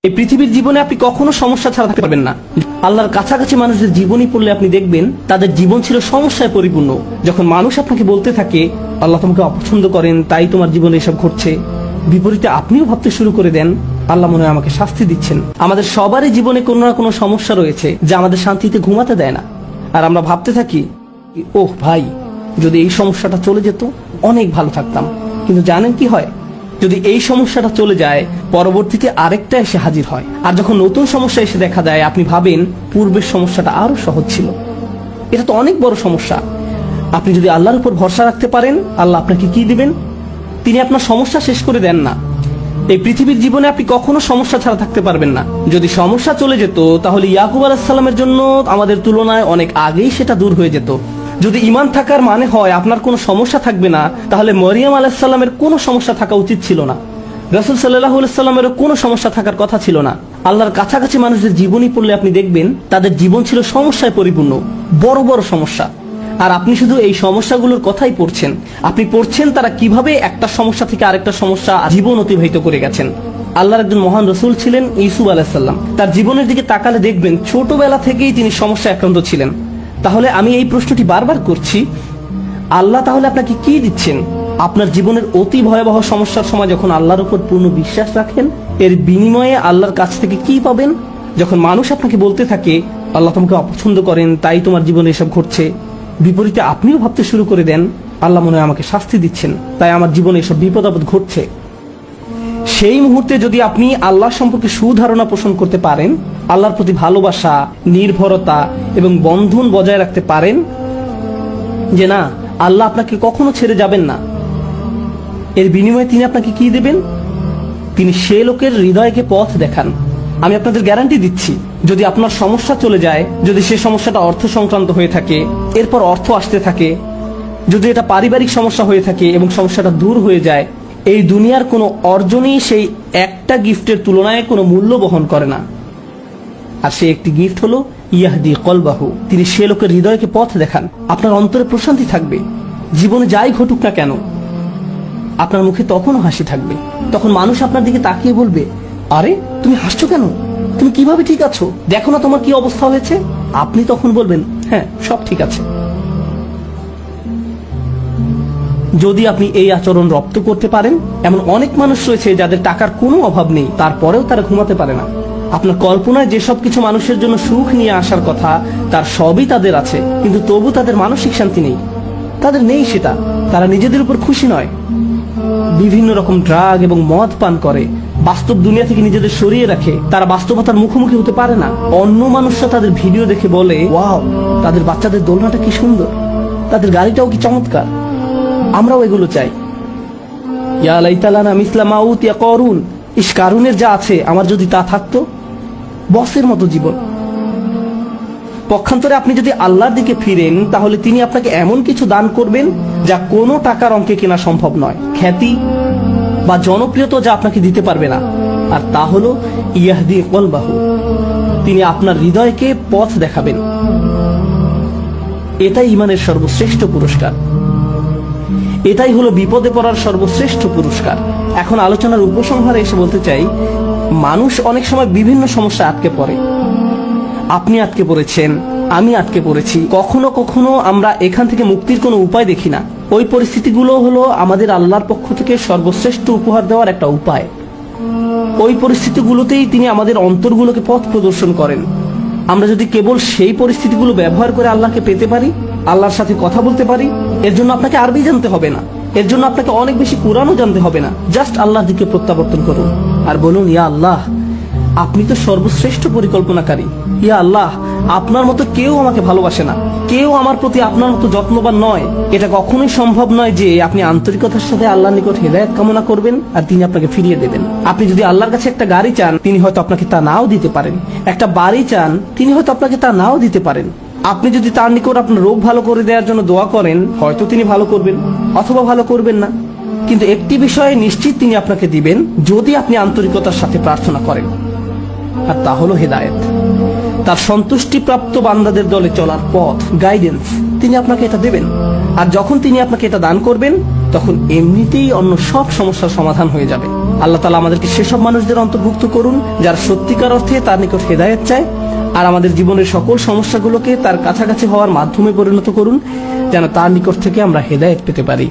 এই পৃথিবীর জীবনে আপনি কখনো সমস্যা ছাড়া থাকতে পারবেন না। আল্লাহর কাছাকাছি মানুষদের জীবনী পড়লে আপনি দেখবেন তাদের জীবন ছিল সমস্যায় পরিপূর্ণ। যখন মানুষ আপনাকে বলতে থাকে আল্লাহ তোমাকে অপছন্দ করেন, তাই তোমার জীবনে এসব ঘটছে, বিপরীতে আপনিও ভাবতে শুরু করে দেন আল্লাহ মনে হয় আমাকে শাস্তি দিচ্ছেন। আমাদের সবারই জীবনে কোনো না কোনো সমস্যা রয়েছে যা আমাদের শান্তিতে ঘুমাতে দেয় না। আর আমরা ভাবতে থাকি ওহ ভাই, যদি এই সমস্যাটা চলে যেত অনেক ভালো থাকতাম। কিন্তু জানেন কি হয়? যদি এই সমস্যাটা চলে যায় পরবর্তীতে আরেকটা এসে হাজির হয়। আর যখন নতুন সমস্যা এসে দেখা দেয় আপনি ভাবেন পূর্বের সমস্যাটা আরো সহজ ছিল। এটা তো অনেক বড় সমস্যা। আপনি যদি আল্লাহর উপর ভরসা রাখতে পারেন আল্লাহ আপনাকে কি দিবেন? তিনি আপনার সমস্যা শেষ করে দেন না। এই পৃথিবীর জীবনে আপনি কখনো সমস্যা ছাড়া থাকতে পারবেন না। যদি সমস্যা চলে যেত তাহলে ইয়াকুব আলাইহিস সালামের জন্য আমাদের তুলনায় অনেক আগেই সেটা দূর হয়ে যেত। যদি ঈমান থাকার মানে হয় আপনার কোনো সমস্যা থাকবে না, তাহলে মরিয়ম আলাইহিস সালামের কোনো সমস্যা থাকা উচিত ছিল না। রাসূল সাল্লাল্লাহু আলাইহি সাল্লামেরও কোনো সমস্যা থাকার কথা ছিল না। আল্লাহর কাছাকাছি মানুষদের জীবনী পড়লে আপনি দেখবেন তাদের জীবন ছিল সমস্যায় পরিপূর্ণ, বড় বড় সমস্যা। আর আপনি শুধু এই সমস্যাগুলোর কথাই পড়ছেন। আপনি পড়ছেন তারা কিভাবে একটা সমস্যা থেকে আরেকটা সমস্যা জীবন অতিবাহিত করে গেছেন। আল্লাহর একজন মহান রাসূল ছিলেন ইউসুফ আলাইহিস সালাম। তার জীবনের দিকে তাকালে দেখবেন ছোটবেলা থেকেই তিনি সমস্যায় আক্রান্ত ছিলেন। তাহলে আমি এই প্রশ্নটি বারবার করছি, আল্লাহ তাহলে আপনাকে কি দিচ্ছেন? আপনার জীবনের অতি ভয়াবহ সমস্যার সময় যখন আল্লাহর উপর পূর্ণ বিশ্বাস রাখেন, এর বিনিময়ে আল্লাহর কাছ থেকে কি পাবেন? যখন মানুষ আপনাকে বলতে থাকে আল্লাহ তোমাকে অপছন্দ করেন, তাই তোমার জীবনে এসব ঘটছে, বিপরীতে আপনিও ভাবতে শুরু করে দেন আল্লাহ মনে হয় আমাকে শাস্তি দিচ্ছেন, তাই আমার জীবনে এসব বিপদ আপদ ঘটছে। সেই মুহূর্তে যদি আপনি আল্লাহ সম্পর্কে সুধারণা পোষণ করতে পারেন, আল্লাহর প্রতি ভালোবাসা, নির্ভরতা এবং বন্ধন বজায় রাখতে পারেন যে না আল্লাহ আপনাকে কখনো ছেড়ে যাবেন না, এর বিনিময়ে তিনি আপনাকে কি দেবেন? তিনি সে লোকের হৃদয়কে পথ দেখান। আমি আপনাদের গ্যারান্টি দিচ্ছি, যদি আপনার সমস্যা চলে যায়, যদি সে সমস্যাটা অর্থ সংক্রান্ত হয়ে থাকে, এরপর অর্থ আসতে থাকে, যদি এটা পারিবারিক সমস্যা হয়ে থাকে এবং সমস্যাটা দূর হয়ে যায়, এই দুনিয়ার কোনো অর্জনই সেই একটা গিফটের তুলনায় কোনো মূল্য বহন করে না। আর সেই একটি গিফট হলো ইয়াহদি কলবাহু, তিনি সে লোকের হৃদয়কে পথ দেখান। আপনার অন্তরে প্রশান্তি থাকবে। জীবনে যাই ঘটুক না কেন আপনার মুখে তখনও হাসি থাকবে। তখন মানুষ আপনার দিকে তাকিয়ে বলবে, আরে তুমি হাসছো কেন? তুমি কিভাবে ঠিক আছো? দেখো না তোমার কি অবস্থা হয়েছে। আপনি তখন বলবেন হ্যাঁ সব ঠিক আছে। যদি আপনি এই আচরণ রপ্ত করতে পারেন, এমন অনেক মানুষ রয়েছে যাদের টাকার কোনো অভাব নেই, তারপরেও তারা ঘুমাতে পারে না। আপনার কল্পনায় যেসব কিছু মানুষের জন্য সুখ নিয়ে আসার কথা তার সবই তাদের আছে, কিন্তু তবু তাদের মানসিক শান্তি নেই। তাদের নেই সেটা, তারা নিজেদের উপর খুশি নয়। বিভিন্ন রকম ড্রাগ এবং মদ পান করে, বাস্তব দুনিয়া থেকে নিজেদের সরিয়ে রাখে। তারা বাস্তবতার মুখোমুখি হতে পারে না। অন্য মানুষরা তাদের ভিডিও দেখে বলে ওয়াও, তাদের বাচ্চাদের দোলনাটা কি সুন্দর, তাদের গাড়িটাও কি চমৎকার, আমরাও এগুলো চাই। ইয়া লাইতালানা মিসলা মা উতিয়া কারুন, ইস কারুনের যা আছে আমার যদি তা থাকতো। বসের মতো জীবন। পক্ষান্তরে আপনি যদি আল্লাহর দিকে ফিরেন তাহলে তিনি আপনাকে এমন কিছু দান করবেন যা কোনো টাকার অঙ্কে কেনা সম্ভব নয়। খ্যাতি বা জনপ্রিয়তা যা আপনাকে দিতে পারবে না। আর তা হলো ইয়াহদি কলবাহু, তিনি আপনার হৃদয়কে পথ দেখাবেন। এটাই ঈমানের সর্বশ্রেষ্ঠ পুরস্কার। এটাই হলো বিপদে পড়ার সর্বশ্রেষ্ঠ পুরস্কার। এখন আলোচনার উপসংহারে এসে বলতে চাই, মানুষ অনেক সময় বিভিন্ন সমস্যা আটকে পড়ে। আপনি আটকে পড়েছেন, আমি আটকে পড়েছি। কখনো কখনো আমরা এখান থেকে মুক্তির কোনো উপায় দেখি না। ওই পরিস্থিতিগুলো হলো আমাদের আল্লাহর পক্ষ থেকে সর্বশ্রেষ্ঠ উপহার দেওয়ার একটা উপায়। ওই পরিস্থিতিগুলোতেই তিনি আমাদের অন্তরগুলোকে পথ প্রদর্শন করেন। আমরা যদি কেবল সেই পরিস্থিতিগুলো ব্যবহার করে আল্লাহকে পেতে পারি, আল্লাহর সাথে কথা বলতে পারি, এর জন্য আপনাকে আরবি জানতে হবে না, এর জন্য আপনাকে অনেক বেশি কোরআনও জানতে হবে না। জাস্ট আল্লাহর দিকে প্রত্যাবর্তন করুন আর বলুন, ইয়া আল্লাহ, আপনি তো সর্বশ্রেষ্ঠ পরিকল্পনাকারী। ইয়া আল্লাহ, আপনার মতো কেউ আমাকে ভালোবাসে না, কেউ আমার প্রতি আপনার মতো যত্নবান নয়। এটা কখনোই সম্ভব নয় যে আপনি আন্তরিকতার সাথে আল্লাহর নিকট হেদায়েত কামনা করবেন আর তিনি আপনাকে ফিরিয়ে দেবেন। আপনি যদি আল্লাহর কাছে একটা গাড়ি চান, তিনি হয়তো আপনাকে তা নাও দিতে পারেন। একটা বাড়ি চান, তিনি হয়তো আপনাকে তা নাও দিতে পারেন। আপনি যদি তার নিকট আপনার রোগ ভালো করে দেওয়ার জন্য দোয়া করেন, হয়তো তিনি ভালো করবেন অথবা ভালো করবেন না। কিন্তু একটি বিষয়ে নিশ্চিত তিনি আপনাকে দিবেন, যদি আপনি আন্তরিকতার সাথে প্রার্থনা করেন, আর তা হলো হেদায়েত। তার সন্তুষ্টিপ্রাপ্ত বান্দাদের দলে চলার পথ, গাইডেন্স, তিনি আপনাকে এটা দেবেন। আর যখন তিনি আপনাকে এটা দান করবেন তখন এমনিতেই অন্য সব সমস্যার সমাধান হয়ে যাবে। আল্লাহ তাআলা আমাদেরকে সেসব মানুষদের অন্তর্ভুক্ত করুন যারা সত্যিকার অর্থে তার নিকট হেদায়েত চায়, আর আমাদের জীবনের সকল সমস্যাগুলোকে তার কাছাকাছি হওয়ার মাধ্যমে পরিণত করুন, যেন তার নিকট থেকে আমরা হেদায়েত পেতে পারি।